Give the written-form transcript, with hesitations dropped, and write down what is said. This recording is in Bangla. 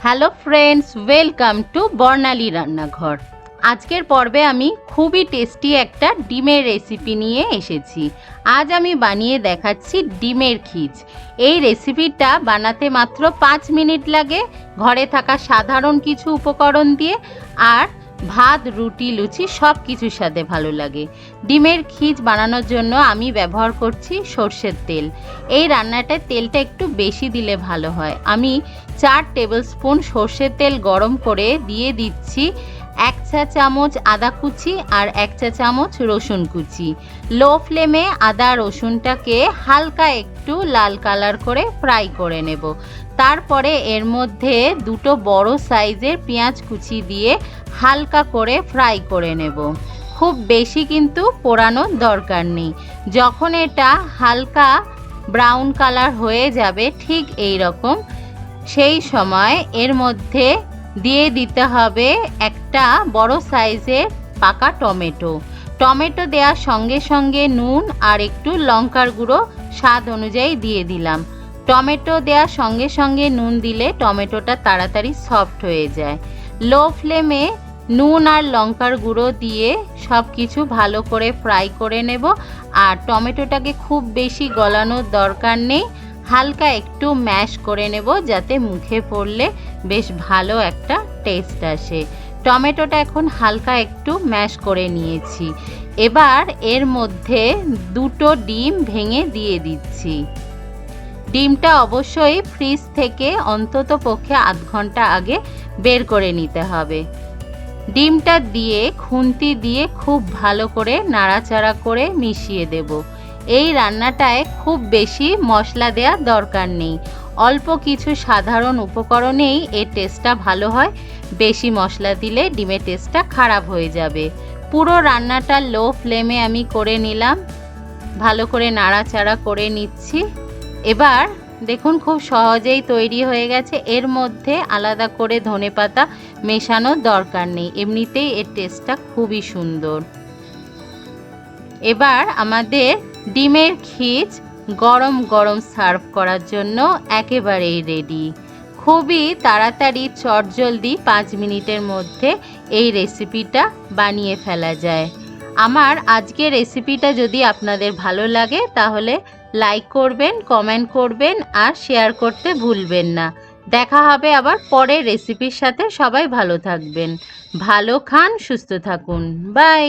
হ্যালো ফ্রেন্ডস, ওয়েলকাম টু বর্ণালী রান্নাঘর। আজকের পর্বে আমি খুবই টেস্টি একটা ডিমের রেসিপি নিয়ে এসেছি। আজ আমি বানিয়ে দেখাচ্ছি ডিমের খিচ। এই রেসিপিটা বানাতে মাত্র 5 মিনিট লাগে, ঘরে থাকা সাধারণ কিছু উপকরণ দিয়ে, আর ভাত, রুটি, লুচি সব কিছুর সাথে ভালো লাগে। ডিমের খিচ বানানোর জন্য আমি ব্যবহার করছি সর্ষের তেল। এই রান্নাটায় তেলটা একটু বেশি দিলে ভালো হয়। আমি 4 টেবিল স্পুন সর্ষের তেল গরম করে দিয়ে দিচ্ছি 1 চা চামচ আদা কুচি আর 1 চা চামচ রসুন কুচি। লো ফ্লেমে আদা রসুনটাকে হালকা একটু লাল কালার করে ফ্রাই করে নেব। তারপরে এর মধ্যে দুটো বড় সাইজের পেঁয়াজ কুচি দিয়ে হালকা করে ফ্রাই করে নেব। খুব বেশি কিন্তু পোড়ানোর দরকার নেই। যখন এটা হালকা ব্রাউন কালার হয়ে যাবে ঠিক এই রকম, সেই সময় এর মধ্যে দিয়ে দিতে হবে একটা বড় সাইজের পাকা টমেটো। টমেটো দেওয়ার সঙ্গে সঙ্গে নুন আর একটু লঙ্কার গুঁড়ো স্বাদ অনুযায়ী দিয়ে দিলাম। টমেটো দেওয়ার সঙ্গে সঙ্গে নুন দিলে টমেটোটা তাড়াতাড়ি সফট হয়ে যায়। লো ফ্লেমে নুন আর লঙ্কার গুঁড়ো দিয়ে সব কিছু ভালো করে ফ্রাই করে নেব। আর টমেটোটাকে খুব বেশি গলানোর দরকার নেই, হালকা একটু ম্যাশ করে নেব যাতে মুখে পড়লে বেশ ভালো একটা টেস্ট আসে। টমেটোটা এখন হালকা একটু ম্যাশ করে নিয়েছি। এবার এর মধ্যে দুটো ডিম ভেঙে দিয়ে দিচ্ছি। ডিমটা অবশ্যই ফ্রিজ থেকে অন্তত পক্ষে আধ ঘন্টা আগে বের করে নিতে হবে। ডিমটা দিয়ে খুন্তি দিয়ে খুব ভালো করে নাড়াচাড়া করে মিশিয়ে দেব। এই রান্নাটায় খুব বেশি মশলা দেওয়ার দরকার নেই, অল্প কিছু সাধারণ উপকরণেই এর টেস্টটা ভালো হয়। বেশি মশলা দিলে ডিমের টেস্টটা খারাপ হয়ে যাবে। পুরো রান্নাটা লো ফ্লেমে আমি করে নিলাম, ভালো করে নাড়াচাড়া করে নিচ্ছি। এবার দেখুন খুব সহজেই তৈরি হয়ে গেছে। এর মধ্যে আলাদা করে ধনেপাতা মেশানোর দরকার নেই, এমনিতেই এর টেস্টটা খুবই সুন্দর। এবার আমাদের ডিমের খিচ গরম গরম সার্ভ করার জন্য একেবারেই রেডি। খুবই তাড়াতাড়ি চটজলদি 5 মিনিটের মধ্যে এই রেসিপিটা বানিয়ে ফেলা যায়। আমার আজকের রেসিপিটা যদি আপনাদের ভালো লাগে তাহলে লাইক করবেন, কমেন্ট করবেন আর শেয়ার করতে ভুলবেন না। দেখা হবে আবার পরের রেসিপির সাথে। সবাই ভালো থাকবেন, ভালো খান, সুস্থ থাকুন। বাই।